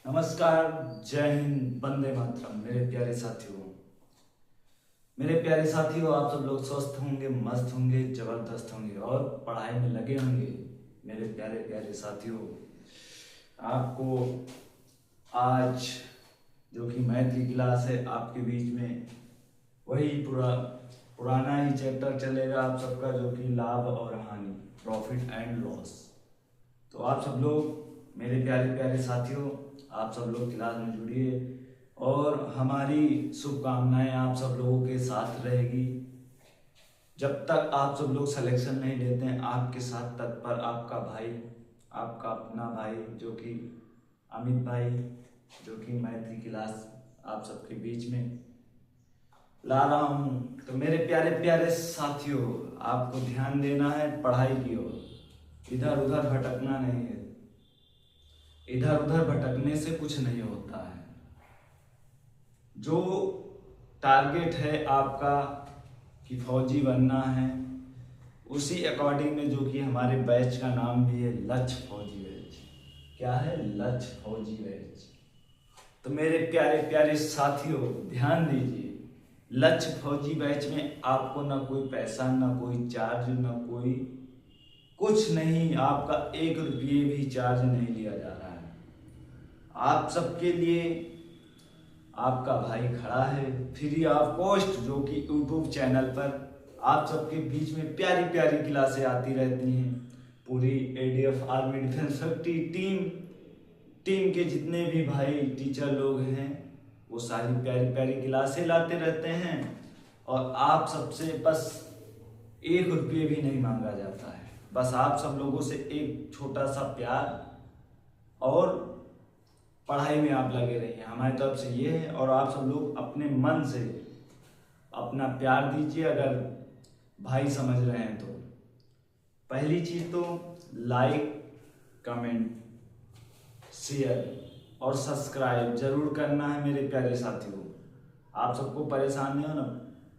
नमस्कार। जय हिंद, वंदे मातरम। मेरे प्यारे साथियों, आप सब लोग स्वस्थ होंगे, मस्त होंगे, जबरदस्त होंगे और पढ़ाई में लगे होंगे। मेरे प्यारे प्यारे साथियों, आपको आज जो कि मैथ की क्लास है आपके बीच में वही पुराना ही चैप्टर चलेगा आप सबका, जो कि लाभ और हानि, प्रॉफिट एंड लॉस। तो आप सब लोग मेरे प्यारे प्यारे साथियों, आप सब लोग क्लास में जुड़िए और हमारी शुभकामनाएं आप सब लोगों के साथ रहेगी। जब तक आप सब लोग सिलेक्शन नहीं लेते हैं, आपके साथ तत्पर आपका भाई, आपका अपना भाई जो कि अमित भाई, जो कि मैथ की क्लास आप सबके बीच में ला रहा हूँ। तो मेरे प्यारे प्यारे साथियों, आपको ध्यान देना है पढ़ाई की ओर, इधर उधर भटकना नहीं है। इधर उधर भटकने से कुछ नहीं होता है। जो टारगेट है आपका कि फौजी बनना है, उसी अकॉर्डिंग में जो कि हमारे बैच का नाम भी है लक्ष्य फौजी बैच। क्या है? लक्ष्य फौजी बैच। तो मेरे प्यारे प्यारे साथियों, ध्यान दीजिए, लक्ष्य फौजी बैच में आपको ना कोई पैसा, ना कोई चार्ज, ना कोई कुछ नहीं, आपका 1 रुपये भी चार्ज नहीं लिया जा रहा है। आप सबके लिए आपका भाई खड़ा है फ्री ऑफ कॉस्ट, जो कि यूट्यूब चैनल पर आप सबके बीच में प्यारी प्यारी क्लासें आती रहती हैं। पूरी ADF army defence factory team के जितने भी भाई टीचर लोग हैं, वो सारी प्यारी प्यारी क्लासें लाते रहते हैं और आप सबसे बस 1 रुपये भी नहीं मांगा जाता है। बस आप सब लोगों से एक छोटा सा प्यार और पढ़ाई में आप लगे रहिए, हमारी तरफ से ये है। और आप सब लोग अपने मन से अपना प्यार दीजिए, अगर भाई समझ रहे हैं तो। पहली चीज तो लाइक, कमेंट, शेयर और सब्सक्राइब जरूर करना है मेरे प्यारे साथियों। आप सबको परेशान नहीं होना,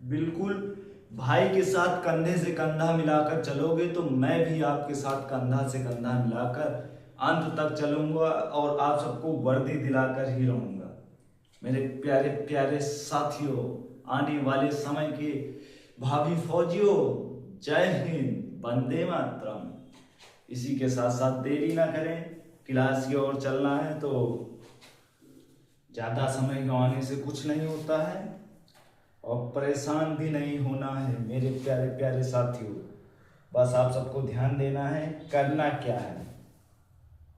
बिल्कुल भाई के साथ कंधे से कंधा मिलाकर चलोगे तो मैं भी आपके साथ कंधा से कंधा मिलाकर अंत तक चलूंगा और आप सबको वर्दी दिलाकर ही रहूंगा। मेरे प्यारे प्यारे साथियों, आने वाले समय के भावी फौजियों, जय हिंद, वंदे मातरम। इसी के साथ साथ देरी ना करें, क्लास की ओर चलना है तो ज़्यादा समय गंवाने से कुछ नहीं होता है और परेशान भी नहीं होना है मेरे प्यारे प्यारे साथियों। बस आप सबको ध्यान देना है, करना क्या है,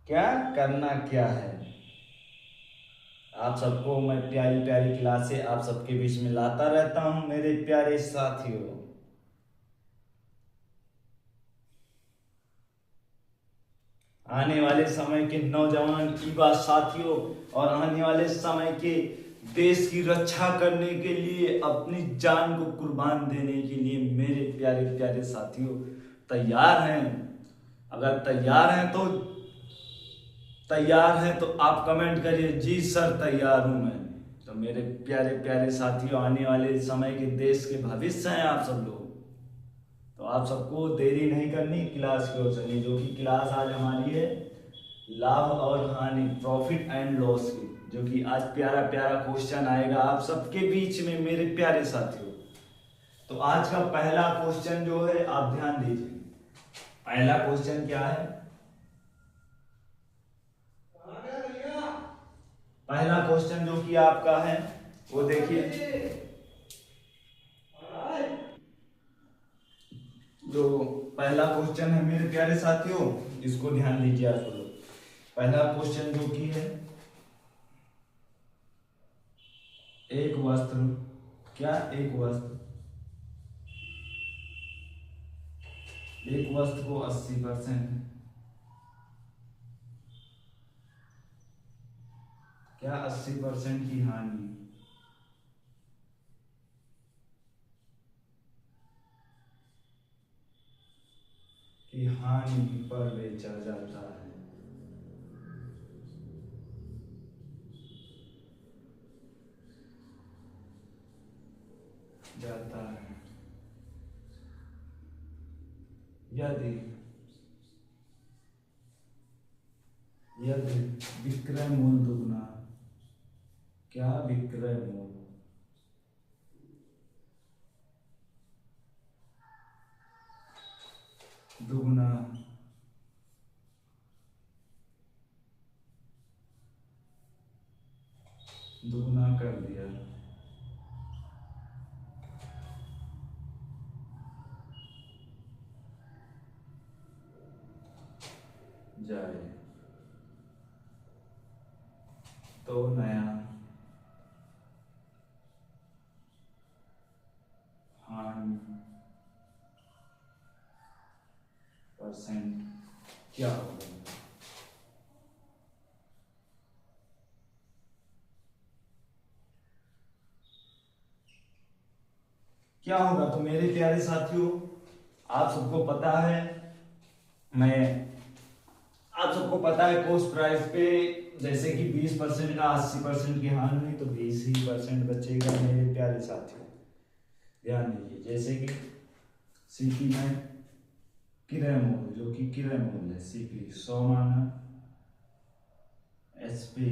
क्या करना क्या है। आप सबको मैं प्यारी प्यारी क्लासें आप सबके बीच में लाता रहता हूं मेरे प्यारे साथियों। आने वाले समय के नौजवान युवा साथियों और आने वाले समय के देश की रक्षा करने के लिए, अपनी जान को कुर्बान देने के लिए मेरे प्यारे प्यारे साथियों तैयार हैं? अगर तैयार हैं तो आप कमेंट करिए, जी सर तैयार हूं मैं। तो मेरे प्यारे प्यारे साथियों, आने वाले समय के देश के भविष्य हैं आप सब लोग। तो आप सबको देरी नहीं करनी, क्लास की ओर चलिए। जो कि क्लास आज हमारी है लाभ और हानि, प्रॉफिट एंड लॉस की, जो कि आज प्यारा प्यारा क्वेश्चन आएगा आप सबके बीच में मेरे प्यारे साथियों। तो आज का पहला क्वेश्चन जो है, आप ध्यान दीजिए। पहला क्वेश्चन क्या है? पहला क्वेश्चन जो कि आपका है वो देखिए, जो पहला क्वेश्चन है मेरे प्यारे साथियों, इसको ध्यान दीजिए आप लोग। पहला क्वेश्चन जो कि है, एक वस्त्र, क्या एक वस्त्र, एक वस्त्र को 80%, क्या 80% की हानि, की हानि पर बेचा जाता है। जाता है यदि यदि विक्रय मूल दुगना, क्या विक्रय मूल दुगना दुगना कर दिया जाए तो नया हानि परसेंट क्या होगा। क्या होगा तो मेरे प्यारे साथियों, आप सबको पता है, मैं आप सबको पता है कॉस्ट प्राइस पे जैसे कि 20% का 80% की हानि हुई तो 20% बचेगा मेरे प्यारे साथियों। ध्यान दीजिए, जैसे कि सीपी में किराया मूल्य, जो कि किराया मूल्य है सीपी 100 माना, एसपी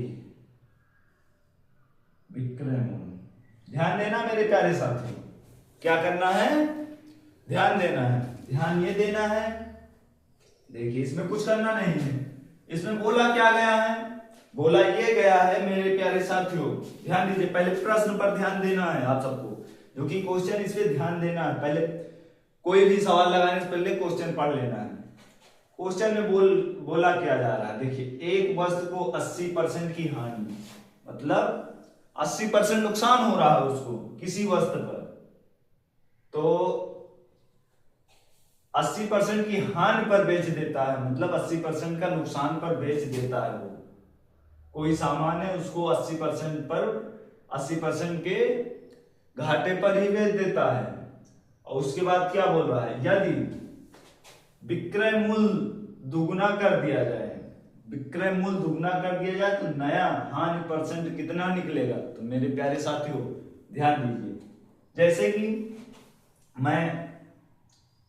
विक्रय मूल्य। ध्यान देना मेरे प्यारे साथियों, क्या करना है, ध्यान देना है, ध्यान ये देना है। देखिए इसमें कुछ करना नहीं है, इसमें बोला क्या गया है, बोला ये गया है मेरे प्यारे साथियों। ध्यान दीजिए, पहले प्रश्न पर ध्यान देना है आप सबको, जो कि क्वेश्चन, इस पे ध्यान देना है। पहले कोई भी सवाल लगाने से पहले क्वेश्चन पढ़ लेना है। क्वेश्चन में बोला क्या जा रहा है, देखिए एक वस्तु को 80% की हानि, मतलब 80% नुकसान हो रहा है उसको किसी वस्तु पर, तो 80% की हानि पर बेच देता है, मतलब 80% का नुकसान पर बेच देता है। वो कोई सामान है उसको 80% के घाटे पर ही बेच देता है। और उसके बाद क्या बोल रहा है, यदि विक्रय मूल्य दुगुना कर दिया जाए, विक्रय मूल्य दुगुना कर दिया जाए तो नया हानि परसेंट कितना निकलेगा। तो मेरे प्यारे साथियों ध्यान दीजिए, जैसे कि मैं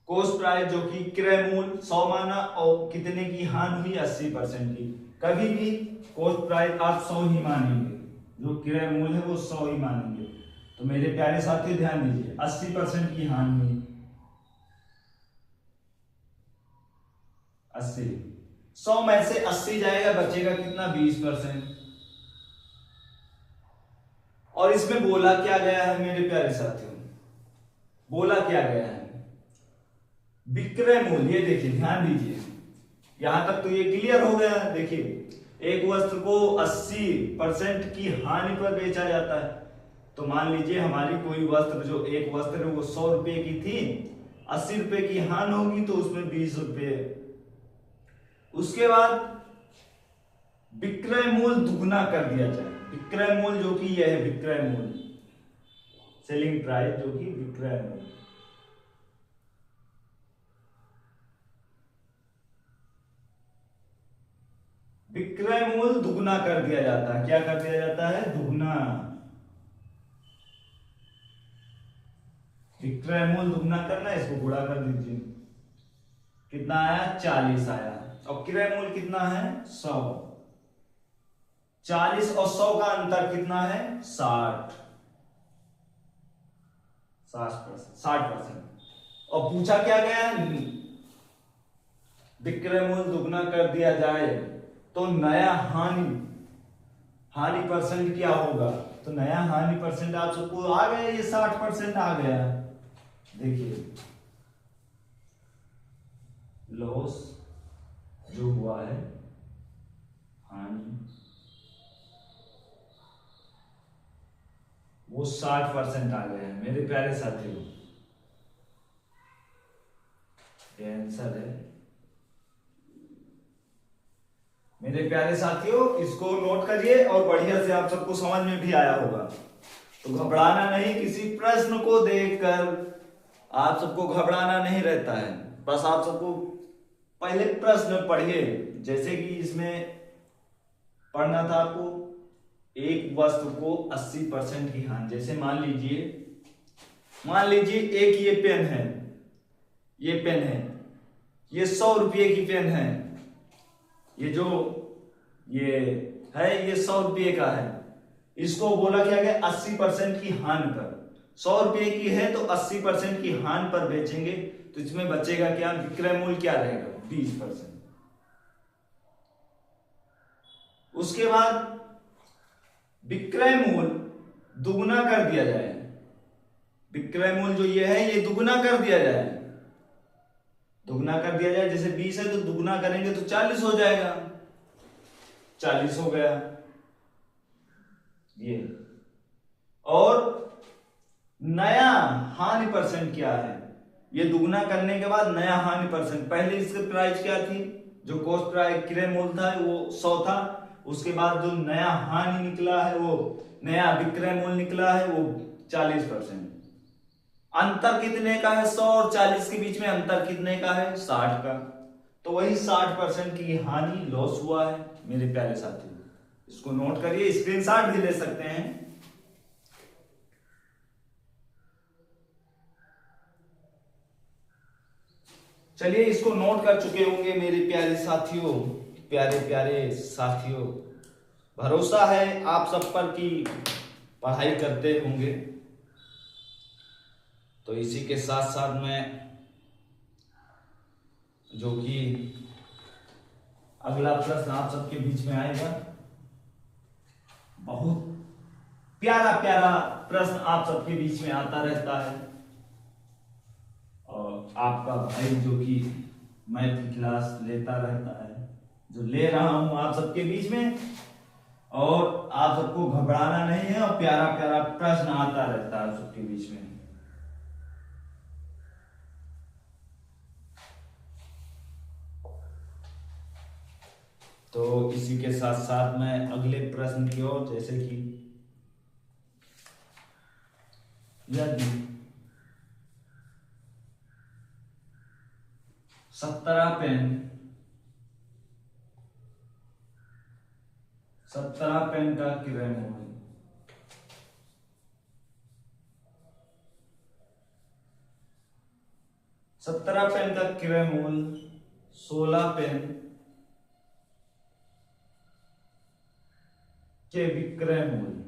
कॉस्ट प्राइस जो कि क्रय मूल्य 100 माना और कितने की हानि हुई 80% की, कभी भी कॉस्ट प्राइस आप 100 ही मानेंगे, जो क्रय मूल्य है वो 100 ही मानेंगे। तो मेरे प्यारे साथियों ध्यान दीजिए, 80% की हानि हुई, 80, 100 में से 80 जाएगा, बचेगा कितना 20%। और इसमें बोला क्या गया है मेरे प्यारे साथियों, बोला क्या गया है विक्रय मूल्य। ये देखिए ध्यान दीजिए, यहां तक तो ये क्लियर हो गया। देखिए एक वस्तु को 80% की हानि पर बेचा जाता है, तो मान लीजिए हमारी कोई वस्त्र, जो एक वस्त्र है वो 100 रुपए की थी, 80 रुपए की हानि होगी तो उसमें 20 रुपए। उसके बाद विक्रय मूल्य दुगुना कर दिया जाए, विक्रय मूल्य जो कि यह है विक्रय मूल्य, सेलिंग प्राइस जो कि विक्रय मूल्य, विक्रय मूल्य दुगुना कर दिया जाता है। क्या कर दिया जाता है, दुगुना, विक्रय मूल्य दुगुना करना, इसको गुणा कर दीजिए, कितना आया 40 आया, और क्रय मूल्य कितना है 100, 40 और 100 का अंतर कितना है 60, 60%। और पूछा क्या गया, विक्रय मूल्य दुगना कर दिया जाए तो नया हानि परसेंट क्या होगा। तो नया हानि परसेंट आप सबको आ गया, ये 60% आ गया। देखिए लॉस जो हुआ है, हानि वो 60% आ गया है मेरे प्यारे साथियों। ये आंसर है मेरे प्यारे साथियों, इसको नोट करिए और बढ़िया से आप सबको समझ में भी आया होगा। तो घबराना नहीं, किसी प्रश्न को देखकर आप सबको घबराना नहीं रहता है, बस आप सबको पहले प्रश्न पढ़िए। जैसे कि इसमें पढ़ना था आपको, एक वस्तु को 80% की हानि, जैसे मान लीजिए एक ये पेन है, ये पेन है, ये 100 रुपये की पेन है, ये जो ये है, ये 100 रुपये का है, इसको बोला क्या गया 80% की हानि पर। 100 रुपये की है तो 80% की हानि पर बेचेंगे, तो इसमें बचेगा क्या, विक्रय मूल्य क्या रहेगा 20%। उसके बाद विक्रय मूल्य दुगुना कर दिया जाए, विक्रय मूल्य जो ये है ये दुगुना कर दिया जाए, दुगुना कर दिया जाए, जैसे 20 है तो दुगुना करेंगे तो 40 हो जाएगा, 40 हो गया ये। और नया हानि परसेंट क्या है, ये दुगुना करने के बाद नया हानि परसेंट, पहले इसकी प्राइस क्या थी, जो कॉस्ट प्राइस क्रय मूल्य था वो 100 था, उसके बाद जो नया हानि निकला है वो नया विक्रय मूल्य निकला है वो 40%। अंतर कितने का है, 100 और 40 के बीच में अंतर कितने का है, 60 का, तो वही 60% की हानि लॉस हुआ है मेरे प्यारे साथियों। इसको नोट करिए, स्क्रीनशॉट भी ले सकते हैं। चलिए इसको नोट कर चुके होंगे मेरे प्यारे साथियों, प्यारे प्यारे साथियों, भरोसा है आप सब पर कि पढ़ाई करते होंगे। तो इसी के साथ साथ में जो कि अगला प्रश्न आप सबके बीच में आएगा, बहुत प्यारा प्यारा प्रश्न आप सबके बीच में आता रहता है, और आपका भाई जो कि मैथ की क्लास लेता रहता है, जो ले रहा हूं आप सबके बीच में, और आप सबको घबराना नहीं है, और प्यारा प्यारा प्रश्न आता रहता है सबके बीच में। तो इसी के साथ साथ में अगले प्रश्न की ओर, जैसे कि यदि 17 पेन का क्रय मूल्य 17 पेन का क्रय मूल्य 16 पेन के विक्रय मूल्य,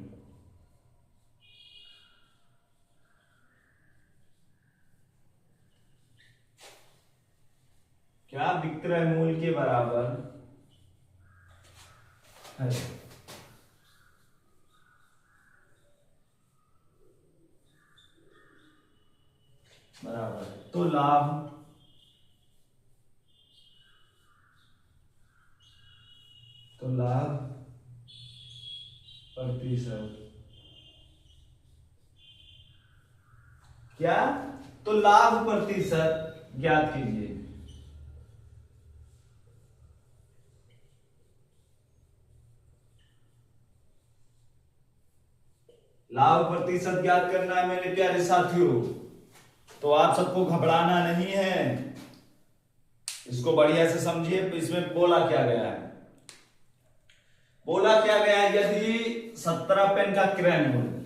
क्या विक्रय मूल्य के बराबर है। बराबर है, तो लाभ प्रतिशत क्या, तो लाभ प्रतिशत ज्ञात कीजिए। लाभ प्रतिशत ज्ञात करना है मेरे प्यारे साथियों, तो आप सबको घबराना नहीं है, इसको बढ़िया से समझिए। इसमें बोला क्या गया है, बोला क्या गया है, यदि 17 पेन का क्रय मूल्य,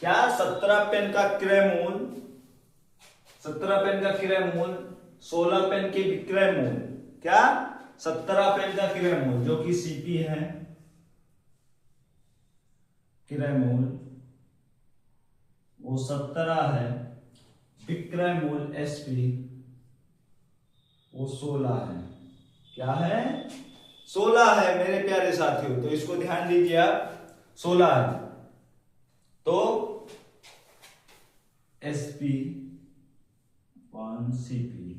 क्या 17 पेन का क्रय मूल्य, 17 पेन का क्रय मूल्य 16 पेन के विक्रय मूल्य, क्या 17 पेन का क्रय मूल्य जो कि सीपी है, क्रय मूल्य वो 17 है, विक्रय मूल्य एसपी वो 16 है, क्या है 16 है मेरे प्यारे साथियों, तो इसको ध्यान दीजिए आप, 16 है, तो एसपी 1 सीपी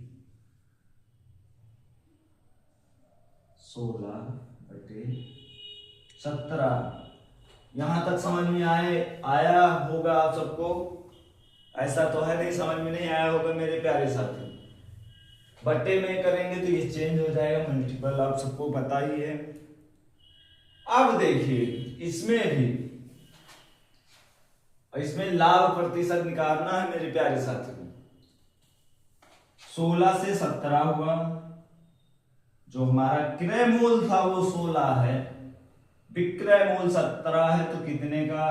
16/17। यहां तक समझ में आया होगा आप सबको, ऐसा तो है नहीं समझ में नहीं आया होगा मेरे प्यारे साथी। बट्टे में करेंगे तो ये चेंज हो जाएगा, मल्टीपल आप सबको पता ही है। अब देखिए इसमें लाभ प्रतिशत निकालना है मेरे प्यारे साथियों। 16 से 17 हुआ, जो हमारा क्रय मूल्य था वो 16 है, विक्रय मूल्य 17 है, तो कितने का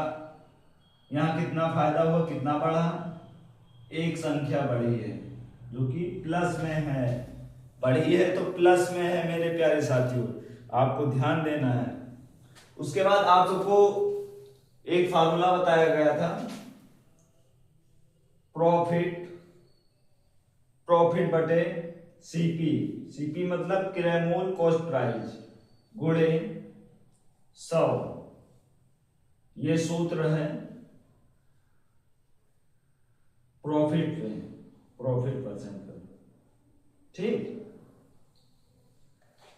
यहां कितना फायदा हुआ, कितना बढ़ा, एक संख्या बढ़ी है जो कि प्लस में है, बढ़ी है तो प्लस में है मेरे प्यारे साथियों, आपको ध्यान देना है। उसके बाद आप सबको एक फार्मूला बताया गया था, प्रॉफिट बटे सीपी। सीपी मतलब क्रय मूल्य कॉस्ट प्राइस गुणे 100, ये सूत्र है प्रॉफिट परसेंट का। ठीक,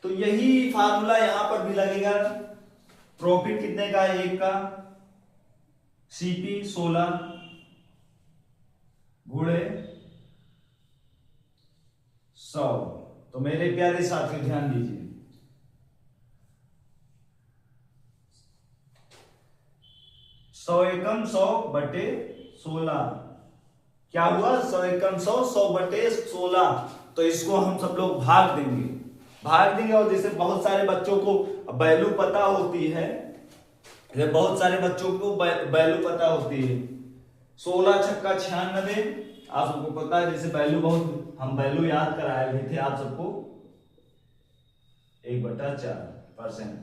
तो यही फार्मूला यहां पर भी लगेगा। प्रॉफिट कितने का है? 1 का, सीपी 16 गुणे 100। तो मेरे प्यारे साथियों ध्यान दीजिए, 100 एकम 100 बटे 16 क्या हुआ? 100 एकम 100, 100 बटे 16। तो इसको हम सब लोग भाग देंगे। और जैसे बहुत सारे बच्चों को वैल्यू पता होती है, बहुत सारे बच्चों को वैल्यू पता होती है, 16 छक्का 96, आप सबको पता है। जैसे वैल्यू बहुत हम वैल्यू याद कराए हुए थे आप सबको, 1/4%,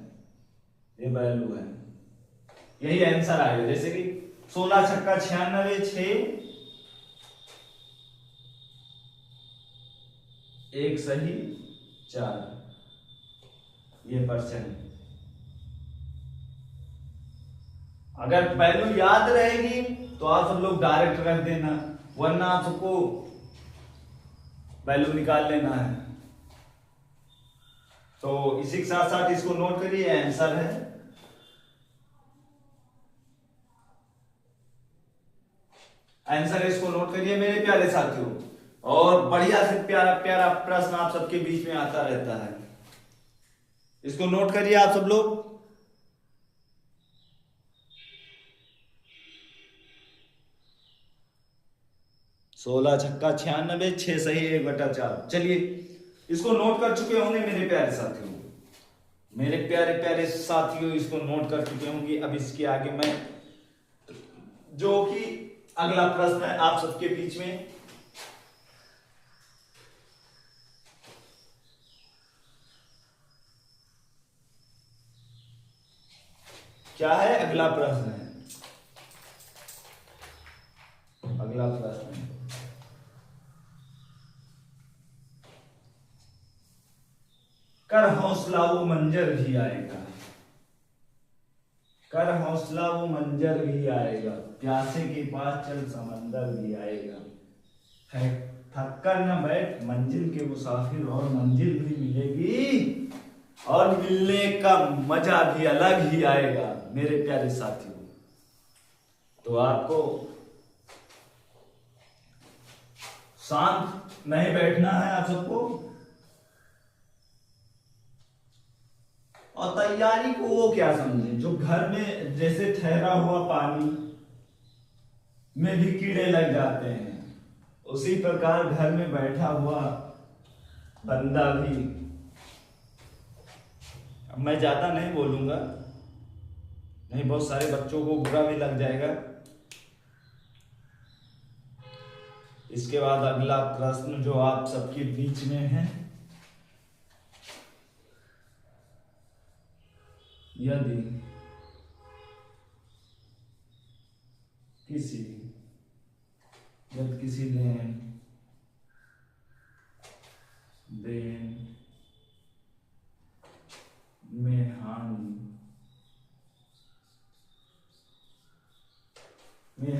ये वैल्यू है, यही आंसर आएगा। जैसे कि 16 छक्का 96, 6, 1 सही 4, ये परसेंट। अगर वैल्यू याद रहेगी तो आप सब लोग डायरेक्ट रख देना, वरना आप सबको वैल्यू निकाल लेना है। तो इसी के साथ साथ इसको नोट करिए, आंसर है इसको नोट करिए मेरे प्यारे साथियों। और बढ़िया से प्यारा प्यारा प्रश्न आप सबके बीच में आता रहता है, इसको नोट करिए आप सब लोग। 16 छक्का 96, 6 सही 1/4। चलिए, इसको नोट कर चुके होंगे मेरे प्यारे साथियों, इसको नोट कर चुके होंगे। अब इसके आगे मैं जो कि अगला प्रश्न है आप सबके बीच में, क्या है? अगला प्रश्न है, कर हौसला वो मंजर भी आएगा, कर हौसला वो मंजर भी आएगा, प्यासे के पास चल समंदर भी आएगा, थक कर न बैठ मंजिल के मुसाफिर, और मंजिल भी मिलेगी और मिलने का मजा भी अलग ही आएगा मेरे प्यारे साथियों। तो आपको शांत नहीं बैठना है आप सबको, और तैयारी को वो क्या समझे, जो घर में जैसे ठहरा हुआ पानी में भी कीड़े लग जाते हैं, उसी प्रकार घर में बैठा हुआ बंदा भी, अब मैं ज्यादा नहीं बोलूंगा, नहीं बहुत सारे बच्चों को बुरा भी लग जाएगा। इसके बाद अगला प्रश्न जो आप सबके बीच में है, यदि किसी देन में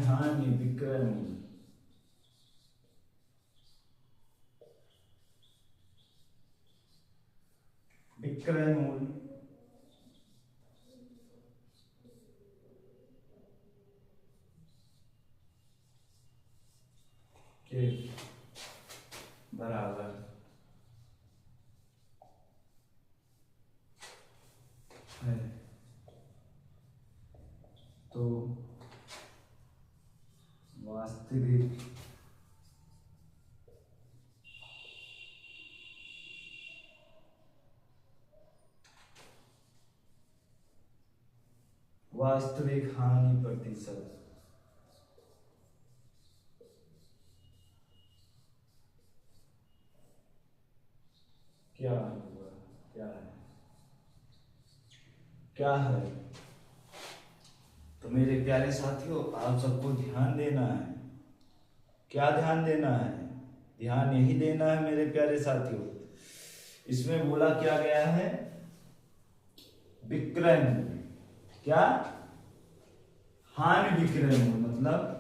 हानि विक्रय मूल्य के बराबर है, तो वास्तविक हानि प्रतिशत क्या हुआ, क्या है? क्या है। तो मेरे प्यारे साथियों, आप सबको ध्यान देना है। क्या ध्यान देना है? ध्यान यही देना है मेरे प्यारे साथियों। इसमें बोला क्या गया है? विक्रय मूल्य। क्या? हानि विक्रय मूल्य मतलब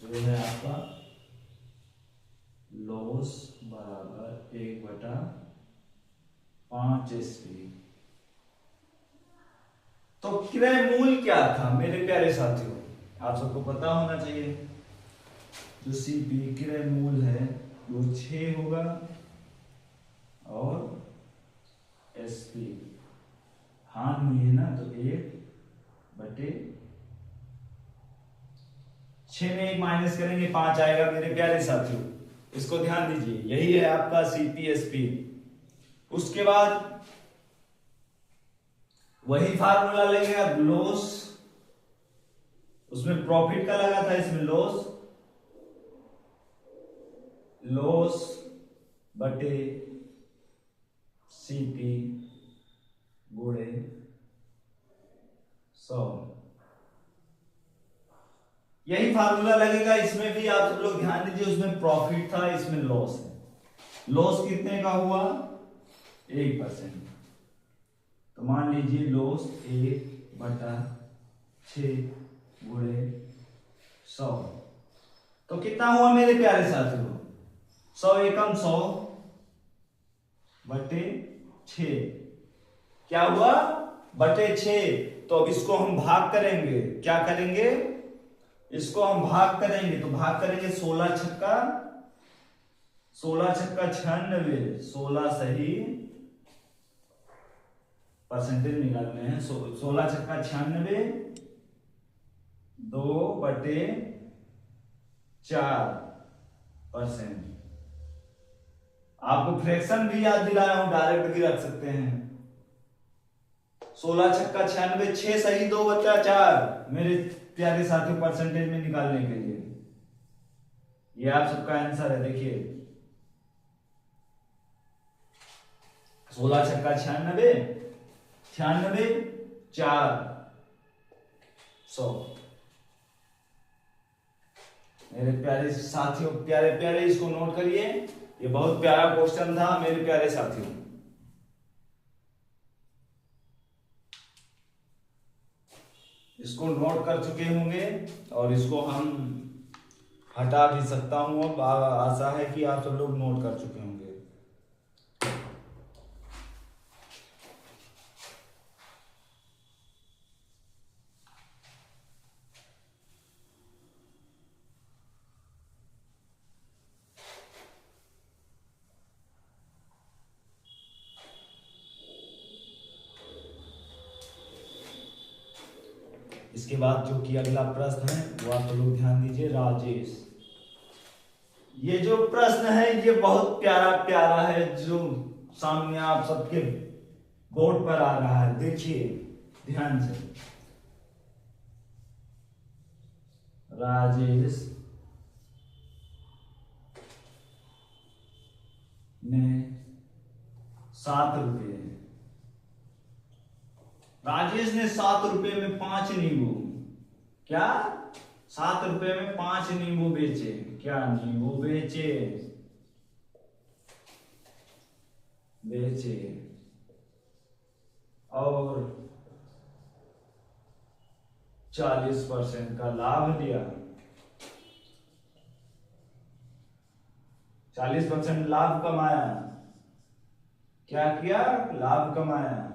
जो है आपका लॉस बराबर 1/5 तो क्रय मूल्य क्या था मेरे प्यारे साथियों? आप सबको पता होना चाहिए। जो सीपी क्रय मूल्य है वो 6 होगा और एसपी हान हुई है ना, तो 1/6 में 1 माइनस करेंगे 5 आएगा मेरे प्यारे साथियों। इसको ध्यान दीजिए, यही है आपका सीपीएसपी। उसके बाद वही फार्मूला लेंगे अब लॉस, उसमें प्रॉफिट का लगा था, इसमें लॉस बटे सीपी गुणे 100। यही फार्मूला लगेगा इसमें भी। आप सब लोग ध्यान दीजिए, उसमें प्रॉफिट था, इसमें लॉस है। लॉस कितने का हुआ? 1%। तो मान लीजिए लॉस 1/6 गुणे 100। तो कितना हुआ मेरे प्यारे साथियों? 100 एकम 100 बटे 6। क्या हुआ? बटे 6। तो अब इसको हम भाग करेंगे। क्या करेंगे? इसको हम भाग करेंगे। तो भाग करेंगे 16 छक्का 96, 16 सही परसेंटेज निकालने हैं। 16 छक्का 96, 2/4%। आपको फ्रैक्शन भी याद दिलाया हूं, डायरेक्ट भी रख सकते हैं। 16 छक्का 96, 6 सही 2/4 मेरे प्यारे साथियों परसेंटेज में निकालने के लिए। ये आप सबका आंसर है। देखिए 16 छक्का 96, 400। मेरे प्यारे साथियों, प्यारे प्यारे इसको नोट करिए। ये बहुत प्यारा क्वेश्चन था मेरे प्यारे साथियों। इसको नोट कर चुके होंगे और इसको हम हटा भी सकता हूं। अब आशा है कि आप सब लोग नोट कर चुके होंगे। इसके बाद जो कि अगला प्रश्न है वो आप लोग ध्यान दीजिए। राजेश, ये जो प्रश्न है ये बहुत प्यारा प्यारा है, जो सामने आप सबके बोर्ड पर आ रहा है। देखिए ध्यान से। राजेश ने 7 रुपये, राजेश ने 7 रुपये में 5 नींबू, क्या 7 रुपये में 5 नींबू बेचे। क्या नींबू बेचे और 40% का लाभ लिया। 40% लाभ कमाया। क्या किया? लाभ कमाया।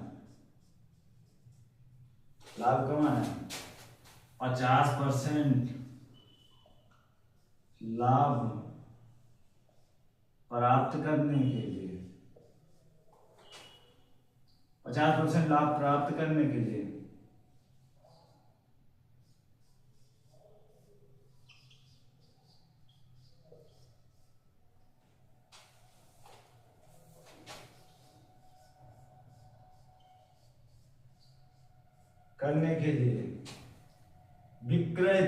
50% लाभ प्राप्त करने के लिए, 50% लाभ प्राप्त करने के लिए विक्रय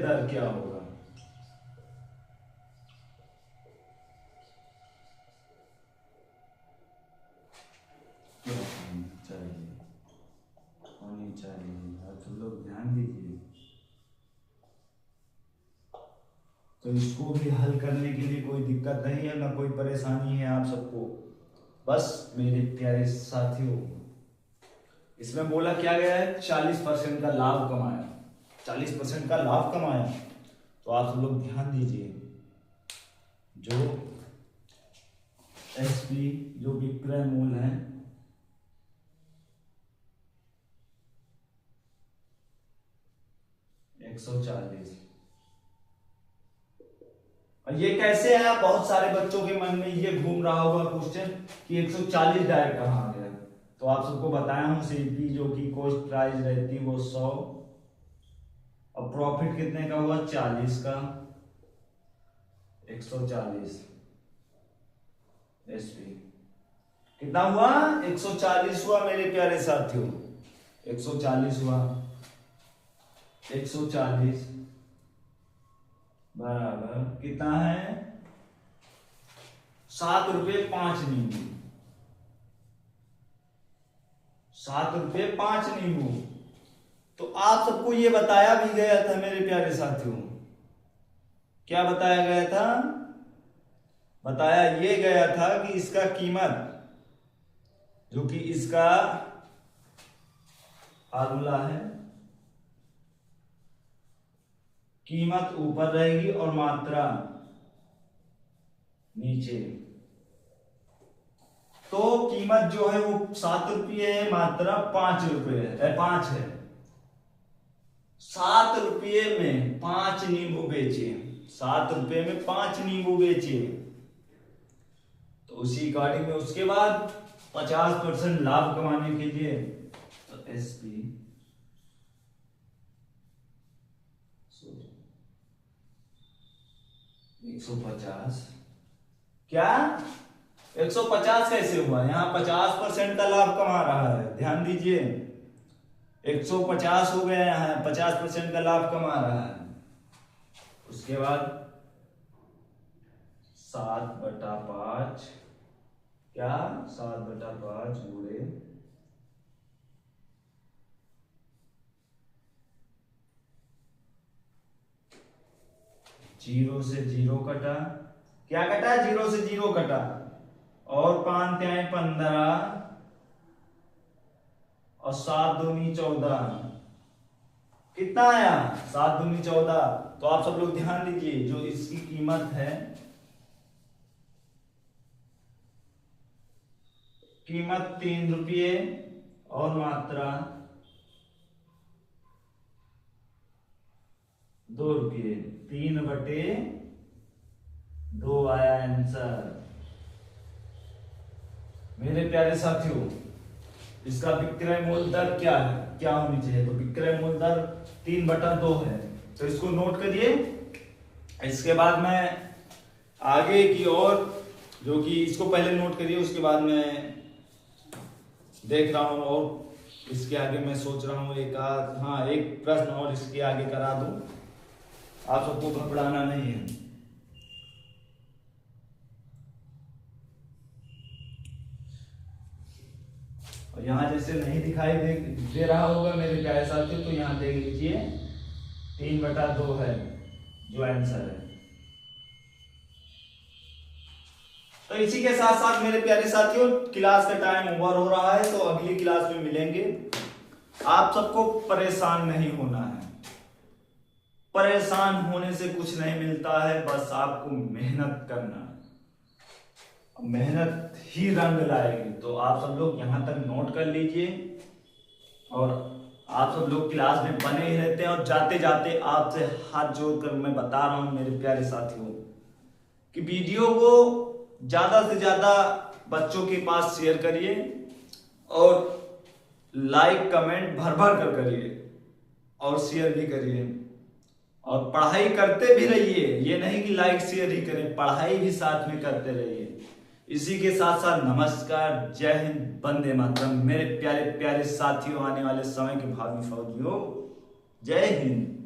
दर क्या होगा? तो इसको भी हल करने के लिए कोई दिक्कत नहीं है, ना कोई परेशानी है आप सबको। बस मेरे प्यारे साथियों, इसमें बोला क्या गया है 40% का लाभ कमाया, 40% का लाभ कमाया। तो आप सब लोग ध्यान दीजिए, जो एसपी जो विक्रय मूल्य है 140। और ये कैसे है, बहुत सारे बच्चों के मन में ये घूम रहा होगा क्वेश्चन कि 140 डायरेक्ट कहाँ आ गया। तो आप सबको बताया हूं सीपी जो कि कॉस्ट प्राइस रहती वो 100 और प्रॉफिट कितने का हुआ 40 का, 140 एसपी कितना हुआ 140 हुआ मेरे प्यारे साथियों, 140 हुआ। 140 बराबर कितना है 7 रुपये 5 नींबू, 7 रुपये 5 नींबू। तो आप सबको ये बताया भी गया था मेरे प्यारे साथियों, क्या बताया गया था, बताया ये गया था कि इसका कीमत जो कि इसका फार्मूला है, कीमत ऊपर रहेगी और मात्रा नीचे। तो कीमत जो है वो 7 रुपये है, मात्रा 5 रुपये है, 5 है। 7 रुपये में 5 नींबू बेचे, 7 रुपये में 5 नींबू बेचे। तो उसी अकॉर्डिंग में उसके बाद 50% लाभ कमाने के लिए तो एसपी 150 क्या 150 कैसे हुआ, यहां 50% का लाभ कमा रहा है, ध्यान दीजिए 150 हो गया, यहां 50% का लाभ कमा रहा है। उसके बाद 7/5 क्या 7/5 गुणे 0 से 0 कटा, क्या कटा 0 से 0 कटा, और 5 तिहाई 15 और 7 दूनी 14, कितना आया 7 दूनी 14। तो आप सब लोग ध्यान दीजिए, जो इसकी कीमत है, कीमत 3 रुपये और मात्रा 2 रुपये, 3/2 आया आंसर। मेरे प्यारे साथियों, इसका विक्रय मूल्य दर क्या है, क्या होनी चाहिए, तो विक्रय मूल्य दर 3/2 है। तो इसको नोट करिए। इसके बाद मैं आगे की और जो कि इसको पहले नोट करिए, उसके बाद मैं देख रहा हूं और इसके आगे मैं सोच रहा हूं एक प्रश्न और इसके आगे करा दूं, आप सबको घबराना नहीं है। और यहां जैसे नहीं दिखाई दे रहा होगा मेरे प्यारे साथियों, तो यहां देख लीजिए 3/2 है जो आंसर है। तो इसी के साथ साथ मेरे प्यारे साथियों क्लास का टाइम ओवर हो रहा है, तो अगली क्लास में मिलेंगे। आप सबको परेशान नहीं होना है, परेशान होने से कुछ नहीं मिलता है, बस आपको मेहनत करना है, मेहनत ही रंग लाएगी। तो आप सब लोग यहां तक नोट कर लीजिए, और आप सब लोग क्लास में बने ही रहते हैं। और जाते जाते आपसे हाथ जोड़कर मैं बता रहा हूं मेरे प्यारे साथियों कि वीडियो को ज्यादा से ज्यादा बच्चों के पास शेयर करिए, और लाइक कमेंट भर भर कर करिए, और शेयर भी करिए, और पढ़ाई करते भी रहिए। ये नहीं कि लाइक शेयर ही करें, पढ़ाई भी साथ में करते रहिए। इसी के साथ साथ नमस्कार, जय हिंद, वंदे मातरम। मेरे प्यारे प्यारे साथियों, आने वाले समय के भावी फौजियों, जय हिंद।